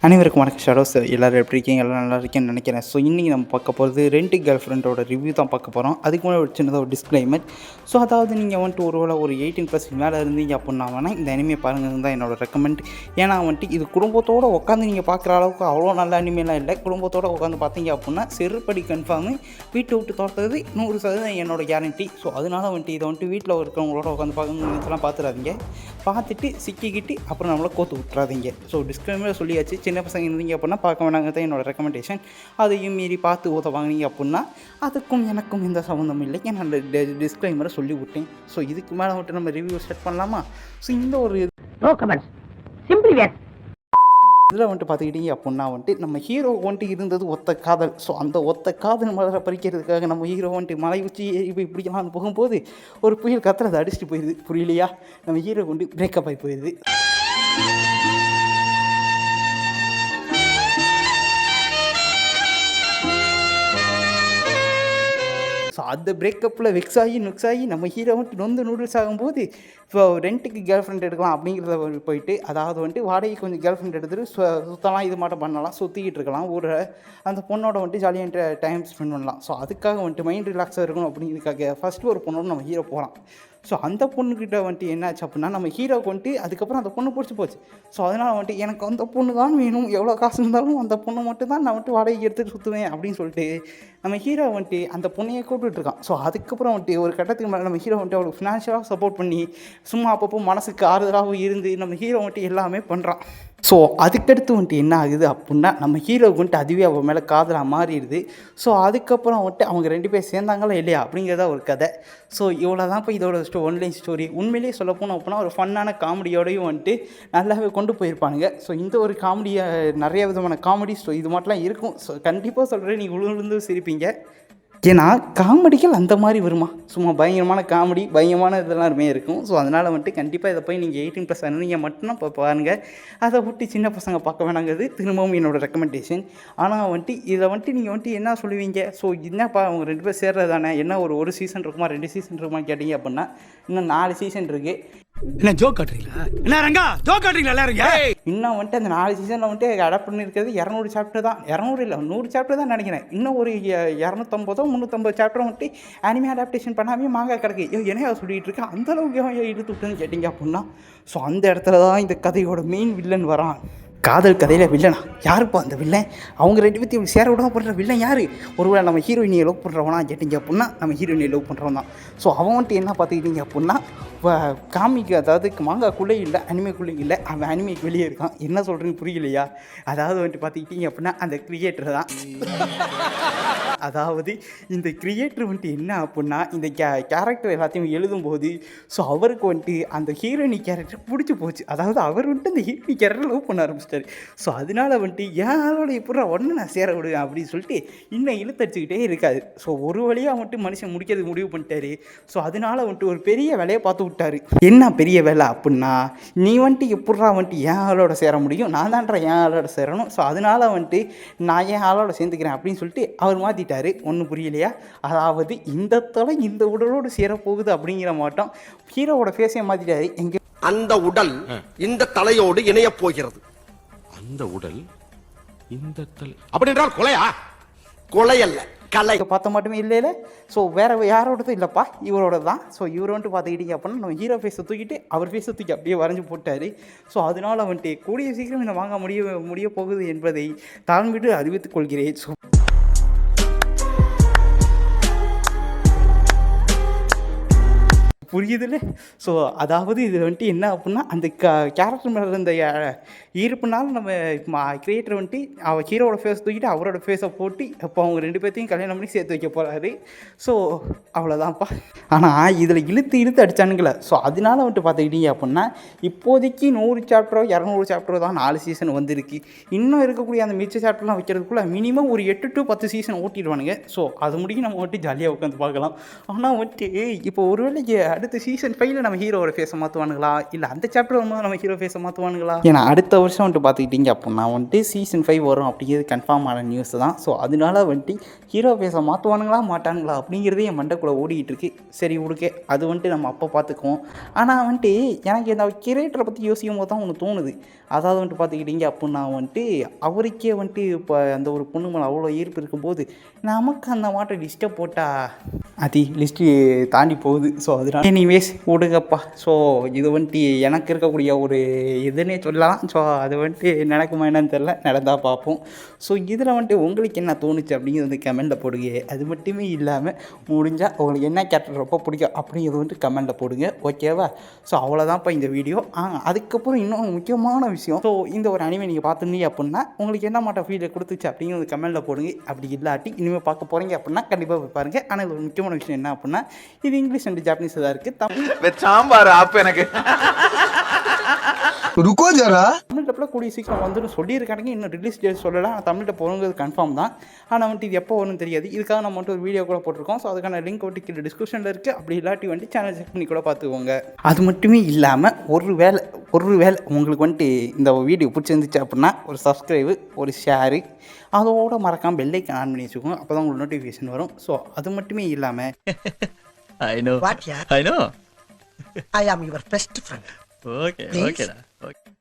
அனைவருக்கும் வணக்கம் ஷாடோஸ். எல்லோரும் எப்படி இருக்கீங்க? எல்லாம் நல்லா இருக்கேன்னு நினைக்கிறேன். ஸோ இன்றைக்கி நம்ம பார்க்க போகிறது ரெண்டு கேர்ள் ஃப்ரெண்டோட ரிவ்யூ தான் பார்க்க போகிறோம். அதுக்கு முன்னாடி ஒரு சின்னதாக ஒரு டிஸ்க்ளைமர். ஸோ அதாவது நீங்கள் வந்துட்டு ஒரு 18+ மேலே இருந்தீங்க அப்படின்னா வேணால் இந்த அனிமே பாருங்கள் தான் என்னோடய ரெக்கமெண்ட். ஏன்னா வந்துட்டு இது குடும்பத்தோடு உட்காந்து நீங்கள் பார்க்குற அளவுக்கு அவ்வளோ நல்ல அனிமையெல்லாம் இல்லை. குடும்பத்தோடு உட்காந்து பார்த்தீங்க அப்படின்னா செருப்படி கன்ஃபார்மு வீட்டை விட்டு தோற்றது 100% என்னோடய கேரண்டி. ஸோ அதனால் வந்துட்டு இதை வந்துட்டு வீட்டில் இருக்கிறவங்களோட உட்காந்து பார்க்கணும்லாம் பார்த்துடாதீங்க. பார்த்துட்டு சிக்கிக்கிட்டு அப்புறம் நம்மளை கோத்து விட்டுறாதீங்க. ஸோ டிஸ்க்ளைமர் சொல்லியாச்சு. சின்ன பசங்க இருந்தீங்க அப்படின்னா பார்க்க வேணாங்க தான் என்னோடய ரெக்கமெண்டேஷன். அதையும் மீறி பார்த்து வாங்கினீங்க அப்படின்னா அதுக்கும் எனக்கும் எந்த சம்மந்தம் இல்லை. நான் டிஸ்க்ளைமரை சொல்லி விட்டேன். ஸோ இதுக்கு மேலே வந்துட்டு நம்ம ரிவ்யூ ஸ்டார்ட் பண்ணலாமா? ஸோ இந்த ஒரு இதில் வந்துட்டு பார்த்துக்கிட்டீங்க அப்படின்னா வந்துட்டு நம்ம ஹீரோ வந்துட்டு இருந்தது ஒத்த காதல். ஸோ அந்த ஒத்த காதல் மலரை பறிக்கிறதுக்காக நம்ம ஹீரோ வந்துட்டு மலை உச்சி இப்போ இப்படிலாம் போகும்போது ஒரு புயல் கத்திர அதை அடிச்சுட்டு போயிடுது. புரியலையா? நம்ம ஹீரோ வந்துட்டு பிரேக்கப் ஆகி போயிடுது. ஸோ அந்த பிரேக்கப்பில் வெக்ஸ் ஆகி நம்ம ஹீரோ வந்துட்டு நொந்து நூடுல்ஸ் ஆகும்போது இப்போ ரெண்ட்டுக்கு கேர்ள் ஃப்ரெண்ட் எடுக்கலாம் அப்படிங்கிறத போயிட்டு, அதாவது வந்துட்டு வாடகைக்கு கொஞ்சம் கேர்ள் ஃப்ரெண்ட் எடுத்துகிட்டு சுத்தலாம் இது மட்டும் பண்ணலாம், சுற்றிக்கிட்டு இருக்கலாம். அந்த பொண்ணோட வந்துட்டு ஜாலியாக டைம் ஸ்பெண்ட் பண்ணலாம். ஸோ அதுக்காக வந்துட்டு மைண்ட் ரிலாக்ஸாக இருக்கணும் அப்படிங்கிறதுக்காக ஃபஸ்ட்டு ஒரு பொண்ணோட நம்ம ஹீரோ போகலாம். ஸோ அந்த பொண்ணுக்கிட்ட வந்துட்டு என்ன ஆச்சு அப்படின்னா நம்ம ஹீரோக்கு வந்துட்டு அதுக்கப்புறம் அந்த பொண்ணு பிடிச்சி போச்சு. ஸோ அதனால் வந்துட்டு எனக்கு அந்த பொண்ணு தான் வேணும், எவ்வளோ காசு இருந்தாலும் அந்த பொண்ணு மட்டும் தான் நான் வந்துட்டு வாடகைக்கு எடுத்துகிட்டு சுற்றுவேன் அப்படின்னு சொல்லிட்டு நம்ம ஹீரோ வந்துட்டு அந்த பொண்ணையை கூப்பிட்டுருக்கான். ஸோ அதுக்கப்புறம் வந்துட்டு ஒரு கட்டத்துக்கு மேலே நம்ம ஹீரோ வந்துட்டு அவளுக்கு ஃபினான்ஷியலாக சப்போர்ட் பண்ணி சும்மா அப்பப்போ மனசுக்கு ஆறுதலாகவும் இருந்து நம்ம ஹீரோ வந்துட்டு எல்லாமே பண்ணுறான். ஸோ அதுக்கடுத்து வந்துட்டு என்ன ஆகுது அப்படின்னா நம்ம ஹீரோவுக்கு வந்துட்டு அதுவே அவன் மேலே காதலாக மாறிடுது. ஸோ அதுக்கப்புறம் வந்துட்டு அவங்க 2 பேர் சேர்ந்தாங்களா இல்லையா அப்படிங்கிறதா ஒரு கதை. ஸோ இவ்வளோ தான் இப்போ இதோட ஒன்லைன் ஸ்டோரி. உண்மையிலேயே சொல்ல போனோம் அப்படின்னா ஒரு ஃபன்னான காமெடியோடையும் வந்துட்டு நல்லாவே கொண்டு போயிருப்பானுங்க. ஸோ இந்த ஒரு காமெடியை நிறைய விதமான காமெடி ஸோ இது மட்டும்லாம் இருக்கும். ஸோ கண்டிப்பாக சொல்கிறேன், நீங்கள் உளுந்து சிரிப்பீங்க. ஏன்னா காமெடிகள் அந்த மாதிரி வருமா, சும்மா பயங்கரமான காமெடி பயங்கரமான இதெல்லாம் இருக்கும். ஸோ அதனால் வந்துட்டு கண்டிப்பாக இதை போய் நீங்கள் 18+ நீங்கள் மட்டும்தான் இப்போ பாருங்கள். அதை விட்டு சின்ன பசங்க பார்க்க வேணாங்கிறது திரும்பவும் என்னோடய ரெக்கமெண்டேஷன். ஆனால் வந்துட்டு இதை வந்துட்டு நீங்கள் வந்துட்டு என்ன சொல்லுவீங்க? ஸோ என்னப்பா அவங்க 2 பேர் சேர்றது தானே, என்ன ஒரு சீசன் இருக்குமா 2 சீசன் இருக்குமா கேட்டிங்க அப்படின்னா இன்னும் 4 சீசன் இருக்குது. என்ன ஜோக் காட்டுறீங்களா? என்ன ரங்கா ஜோக் காட்டுறீங்களா எல்லாரும்? இன்னும் வந்துட்டு அந்த 4 சீசனில் வந்துட்டு அடாப்ட் பண்ணியிருக்கிறது 200 சாப்டர் தான். 200 இல்லை 100 சாப்டர் தான் நினைக்கிறேன். இன்னும் ஒரு 250 350 சாப்டர் வந்துட்டு அனிமே அடாப்டேஷன் பண்ணாமே மாங்கா கிடக்கு. என்ன சொல்லிகிட்டு இருக்கேன், அந்தளவுக்கு இழுத்து விட்டுன்னு கேட்டிங்க அப்படின்னா ஸோ அந்த இடத்துல தான் இந்த கதையோட மெயின் வில்லன் வரான். காதல் கதையில் வில்லனா யாருப்பா அந்த வில்லன்? அவங்க 2 பேர்த்தையும் இப்படி சேர விடாம பண்ணுற வில்லன் யார்? ஒருவேளை நம்ம ஹீரோயினியை லவ் பண்ணுறவனா கேட்டிங்க அப்படின்னா நம்ம ஹீரோயினியை லவ் பண்ணுறவன் தான். ஸோ அவன் வந்துட்டு என்ன பார்த்துக்கிட்டிங்க அப்படின்னா காமிக்கு, அதாவது மாங்காக்குள்ளே இல்லை அனிமேக்குள்ளே இல்லை, அவன் அனிமேக்கு வெளியே இருக்கான். என்ன சொல்கிறேன்னு புரியலையா? அதாவது வந்துட்டு பார்த்துக்கிட்டிங்க அப்படின்னா அந்த கிரியேட்டர் தான். அதாவது இந்த கிரியேட்டர் வந்துட்டு என்ன அப்படின்னா இந்த கேரக்டர் எல்லாத்தையும் எழுதும்போது ஸோ அவருக்கு வந்துட்டு அந்த ஹீரோயினி கேரக்டர் பிடிச்சி போச்சு. அதாவது அவர் வந்துட்டு அந்த ஹீரோயினி கேரக்டர் லவ் பண்ண ஆரம்பிச்சிட்டாரு. ஸோ அதனால் வந்துட்டு யாரோட எப்படா ஒன்று நான் சேர விடுவேன் அப்படின்னு சொல்லிட்டு இன்னும் இழுத்தடிச்சுக்கிட்டே இருக்காது. ஸோ ஒரு வழியாக வந்துட்டு மனுஷன் முடிக்கிறதுக்கு முடிவு பண்ணிட்டாரு. ஸோ அதனால் வந்துட்டு ஒரு பெரிய வேலையை பார்த்து விட்டாரு. என்ன பெரிய வேலை அப்படின்னா, நீ வந்துட்டு எப்படா வந்துட்டு என் ஆளோட சேர முடியும், நான் தான்டா என் ஆளோட சேரணும். ஸோ அதனால் வந்துட்டு நான் என் ஆளோட சேர்ந்துக்கிறேன் அப்படின்னு சொல்லிட்டு அவர் மாற்றிட்டாரு. ஒன்றும் புரியலையா? அதாவது இந்த தலை இந்த உடலோடு சேரப்போகுது அப்படிங்கிற மாட்டோம் ஹீரோவோட ஃபேஸையை மாற்றிட்டாரு. எங்கே அந்த உடல் இந்த தலையோடு இணைய போகிறது. அந்த உடல் இந்த தலை அப்படி என்றால் கொலையா? கொலை அல்ல, கலை. பார்த்த மட்டுமே இல்லை. ஸோ வேறு யாரோடதும் இல்லைப்பா, இவரோட தான். ஸோ இவர் வந்துட்டு பார்த்துக்கிட்டீங்க அப்படின்னா நம்ம ஹீரோ ஃபேஸை தூக்கிட்டு அவர் ஃபேஸை தூக்கி அப்படியே வரைஞ்சி போட்டார். ஸோ அதனால் வந்துட்டு கூடிய சீக்கிரம் இதை வாங்க முடிய போகுது என்பதை தாழ்ந்துட்டு அறிவித்துக் கொள்கிறேன். ஸோ புரியுதுல்ல? ஸோ அதாவது இது வந்துட்டு என்ன அப்படின்னா அந்த கேரக்டர் மேலே இருந்த ஈர்ப்புனால நம்ம கிரியேட்டர் வந்துட்டு அவர் ஹீரோட ஃபேஸ் தூக்கிட்டு அவரோட ஃபேஸை போட்டு அப்போ அவங்க 2 பேர்த்தையும் கல்யாணம் பண்ணி சேர்த்து வைக்க போகிறாரு. ஸோ அவ்வளோதான்ப்பா. ஆனால் இதில் இழுத்து அடித்தானுங்களே. ஸோ அதனால வந்துட்டு பார்த்துக்கிட்டீங்க அப்படின்னா இப்போதைக்கு 100 சாப்டரோ 200 சாப்டரோ தான் 4 சீசன் வந்திருக்கு. இன்னும் இருக்கக்கூடிய அந்த மிச்ச சாப்டர்லாம் வைக்கிறதுக்குள்ளே மினிமம் ஒரு 8 to 10 சீசன் ஓட்டிடுவானுங்க. ஸோ அது முடியும் நம்ம வந்துட்டு ஜாலியாக உட்காந்து பார்க்கலாம். ஆனால் வந்துட்டு இப்போ ஒருவேளை அடுத்த சீசன் 5ல் நம்ம ஹீரோவோட ஃபேஸை மாற்றுவானுங்களா இல்லை அந்த சாப்டர் வரும்போது நம்ம ஹீரோ ஃபேஸை மாற்றுவானுங்களா? ஏன்னா அடுத்த வருஷம் வந்துட்டு பார்த்துக்கிட்டிங்க அப்படின்னா வந்துட்டு சீசன் 5 வரும் அப்படிங்கிறது கன்ஃபார்ம் ஆன நியூஸ் தான். ஸோ அதனால வந்துட்டு ஹீரோ ஃபேஸை மாற்றுவானுங்களா மாட்டானுங்களா அப்படிங்கிறதே என் மண்டைக்குள்ளே ஓடிக்கிட்டு இருக்கு. சரி விடுக்கே, அது வந்துட்டு நம்ம அப்போ பார்த்துக்குவோம். ஆனால் வந்துட்டு எனக்கு இந்த கிரியேட்டரை பற்றி யோசிக்கும் போது தான் ஒன்று தோணுது. அதாவது வந்துட்டு பார்த்துக்கிட்டிங்க அப்படின்னா வந்துட்டு அவருக்கே வந்துட்டு இப்போ அந்த ஒரு பொண்ணு மேலே அவ்வளோ ஈர்ப்பு இருக்கும்போது நமக்கு அந்த மாட்டை லிஸ்ட்டை போட்டால் அது லிஸ்ட்டு தாண்டி போகுது. ஸோ அதனால் எனிவேஸ் விடுங்கப்பா. ஸோ இது வந்துட்டு எனக்கு இருக்கக்கூடிய ஒரு இதுன்னே சொல்லலாம். ஸோ அது வந்துட்டு நடக்குமா என்னன்னு தெரில, நடந்தால் பார்ப்போம். ஸோ இதில் வந்துட்டு உங்களுக்கு என்ன தோணுச்சு அப்படிங்கிறது வந்து கமெண்ட்டில் போடுங்க. அது மட்டுமே இல்லாமல் முடிஞ்சால் உங்களுக்கு என்ன கேரக்டர் ரொம்ப பிடிக்கும் அப்படிங்கிறது வந்துட்டு கமெண்ட்டில் போடுங்க, ஓகேவா? ஸோ அவ்வளோதான்ப்பா இந்த வீடியோ. அதுக்கப்புறம் இன்னொரு முக்கியமான விஷயம், ஸோ இந்த ஒரு அனிமே நீங்கள் பார்த்துருந்தீங்க அப்படின்னா உங்களுக்கு என்ன மாட்ட ஃபீல் கொடுத்துச்சு அப்படிங்கிறது கமெண்ட்டில் போடுங்க. அப்படி இல்லாட்டி இனிமேல் பார்க்க போகிறீங்க அப்படின்னா கண்டிப்பாக போய் பாருங்கள். ஆனால் இது ஒரு முக்கியமான விஷயம் என்ன அப்படின்னா இது இங்கிலீஷ் அண்ட் ஜாப்பனீஸ் தான் இருக்குது. சாம்பார் ஆப் எனக்கு ருக்கோ ஜரா தமிழ் டப்பில் கூடிய சீக்கிரம் வந்துட்டு சொல்லியிருக்காங்க. இன்னும் ரிலீஸ் டேட் சொல்லலாம். ஆனால் தமிழ்கிட்ட போகிறது கன்ஃபார்ம் தான். ஆனால் வந்துட்டு இது எப்போ வரும்னு தெரியாது. இதுக்காக நம்ம வந்துட்டு ஒரு வீடியோ கூட போட்டிருக்கோம். ஸோ அதுக்கான லிங்க் வந்துட்டு கீழே டிஸ்கிரிப்ஷனில் இருக்குது. அப்படி இல்லாட்டி வந்துட்டு சேனல் செக் பண்ணி கூட பார்த்துக்கோங்க. அது மட்டுமே இல்லாமல் ஒரு வேளை உங்களுக்கு வந்துட்டு இந்த வீடியோ பிடிச்சிருந்துச்சு அப்படின்னா ஒரு சப்ஸ்கிரைபு, ஒரு ஷேரு, அதோட மறக்காமல் பெல் ஐக்கான் ஆன் பண்ணி வச்சுக்கோங்க. அப்போ தான் உங்களுக்கு நோட்டிஃபிகேஷன் வரும். ஸோ அது மட்டுமே இல்லாமல் I know. What, yeah? I know. I am your best friend. Okay, Please? okay. Okay.